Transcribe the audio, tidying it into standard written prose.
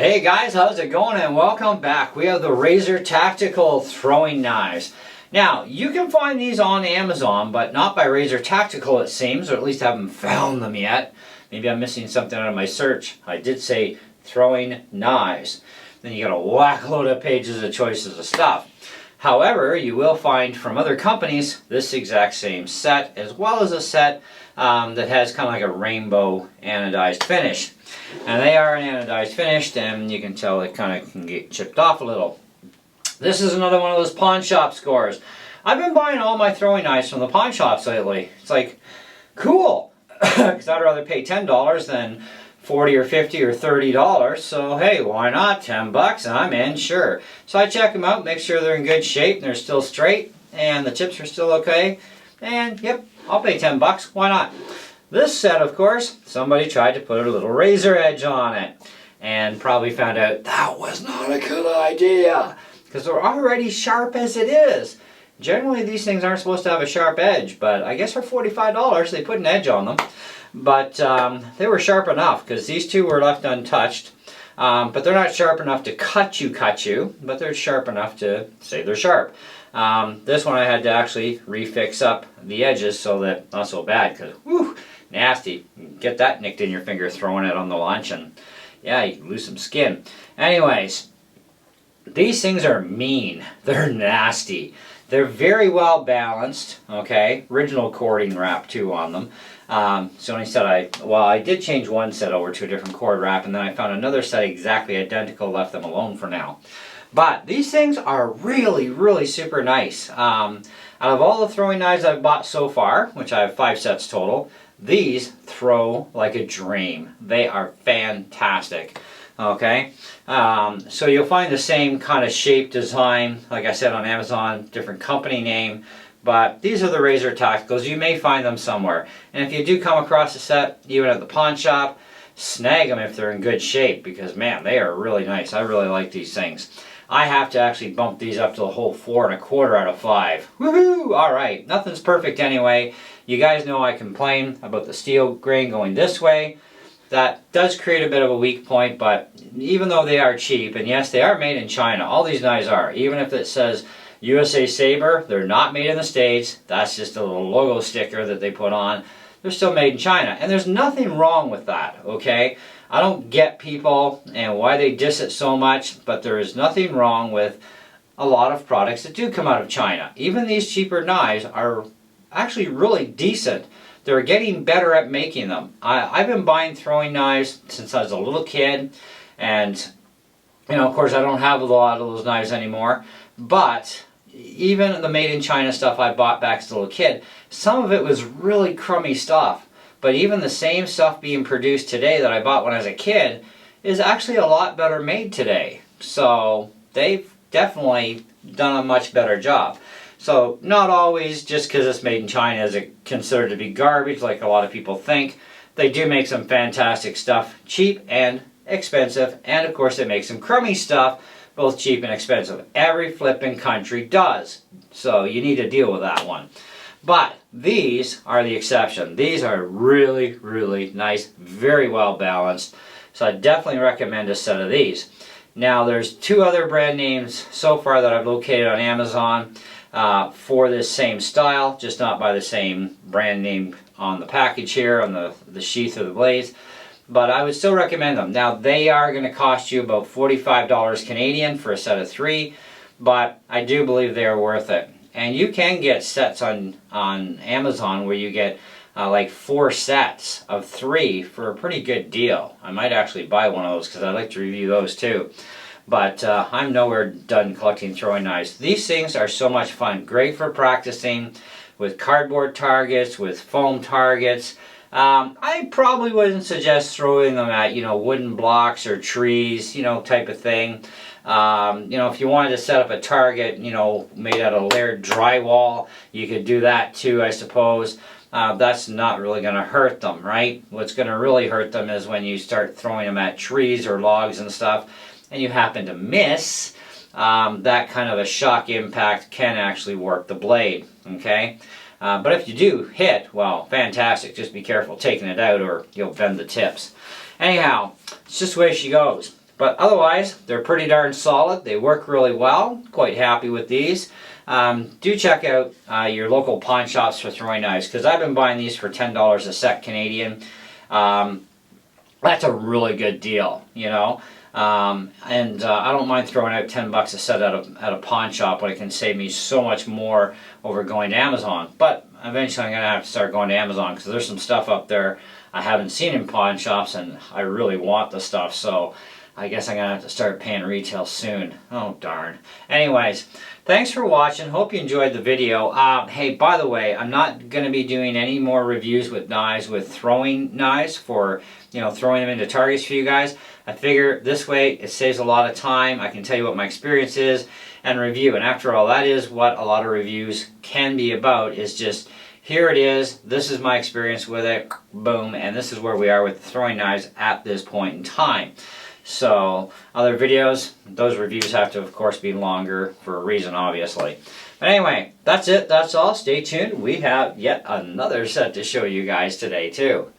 Hey guys, how's it going and welcome back. We have the Razor Tactical Throwing Knives. Now, you can find these on Amazon, but not by Razor Tactical it seems, or at least I haven't found them yet. Maybe I'm missing something out of my search. I did say throwing knives. Then you got a whack load of pages of choices of stuff. However, you will find from other companies this exact same set, as well as a set that has kind of like a rainbow anodized finish. And they are an anodized finish, and you can tell it kind of can get chipped off a little. This is another one of those pawn shop scores. I've been buying all my throwing knives from the pawn shops lately. It's like, cool, because I'd rather pay $10 than $40 or $50 or $30. So hey, why not? 10 bucks, I'm in, sure. So I check them out, make sure they're in good shape and they're still straight and the tips are still okay. And yep, I'll pay 10 bucks, why not? This set, of course, somebody tried to put a little razor edge on it and probably found out that was not a good idea because they're already sharp as it is. Generally, these things aren't supposed to have a sharp edge, but I guess for $45 they put an edge on them. But they were sharp enough because these two were left untouched. But they're not sharp enough to cut you, but they're sharp enough to say they're sharp. This one I had to actually refix up the edges so that not so bad because whew, nasty. Get that nicked in your finger throwing it on the lunch and yeah, you lose some skin. Anyways, these things are mean. They're nasty. They're very well balanced, okay? Original cording wrap too on them. So only set I did change one set over to a different cord wrap and then I found another set exactly identical, left them alone for now. But these things are really, really super nice. Out of all the throwing knives I've bought so far, which I have 5 sets total, these throw like a dream. They are fantastic. Okay, so you'll find the same kind of shape design, like I said, on Amazon, different company name, but these are the Razor Tacticals. You may find them somewhere. And if you do come across a set, even at the pawn shop, snag them if they're in good shape because, man, they are really nice. I really like these things. I have to actually bump these up to a whole 4 1/4 out of 5. Woohoo! Alright, nothing's perfect anyway. You guys know I complain about the steel grain going this way. That does create a bit of a weak point, but even though they are cheap, and yes, they are made in China, all these knives are. Even if it says USA Saber, they're not made in the States. That's just a little logo sticker that they put on. They're still made in China, and there's nothing wrong with that, okay? I don't get people and why they diss it so much, but there is nothing wrong with a lot of products that do come out of China. Even these cheaper knives are actually really decent. They're getting better at making them. I've been buying throwing knives since I was a little kid, and you know, of course I don't have a lot of those knives anymore, but even the made in China stuff I bought back as a little kid, some of it was really crummy stuff. But even the same stuff being produced today that I bought when I was a kid is actually a lot better made today. So they've definitely done a much better job. So not always just because it's made in China is it considered to be garbage like a lot of people think. They do make some fantastic stuff, cheap and expensive, and of course they make some crummy stuff, both cheap and expensive. Every flipping country does. So you need to deal with that one. But these are the exception. These are really, really nice, very well balanced. So I definitely recommend a set of these. Now there's 2 other brand names so far that I've located on Amazon for this same style, just not by the same brand name on the package here, on the sheath or the blades. But I would still recommend them. Now they are going to cost you about $45 Canadian for a set of 3, but I do believe they are worth it. And you can get sets on Amazon where you get like 4 sets of 3 for a pretty good deal. I might actually buy one of those because I'd like to review those too. But I'm nowhere done collecting throwing knives. These things are so much fun. Great for practicing with cardboard targets, with foam targets. I probably wouldn't suggest throwing them at, you know, wooden blocks or trees, you know, type of thing. You know, if you wanted to set up a target, you know, made out of layered drywall, you could do that too, I suppose. That's not really going to hurt them, right? What's going to really hurt them is when you start throwing them at trees or logs and stuff, and you happen to miss. That kind of a shock impact can actually warp the blade, okay? But if you do hit, well, fantastic. Just be careful taking it out or you'll bend the tips. Anyhow, it's just the way she goes. But otherwise, they're pretty darn solid. They work really well. Quite happy with these. Do check out your local pawn shops for throwing knives, because I've been buying these for $10 a set Canadian. That's a really good deal, you know. I don't mind throwing out $10 a set at a pawn shop when it can save me so much more over going to Amazon. But eventually I'm going to have to start going to Amazon, because there's some stuff up there I haven't seen in pawn shops, and I really want the stuff, so I guess I'm going to have to start paying retail soon. Oh, darn. Anyways, thanks for watching. Hope you enjoyed the video. Hey, by the way, I'm not going to be doing any more reviews with knives, with throwing knives for, you know, throwing them into targets for you guys. I figure this way it saves a lot of time. I can tell you what my experience is and review. And after all, that is what a lot of reviews can be about, is just, here it is, this is my experience with it, boom, and this is where we are with throwing knives at this point in time. So, other videos, those reviews have to, of course, be longer for a reason, obviously. But anyway, that's it, that's all. Stay tuned. We have yet another set to show you guys today, too.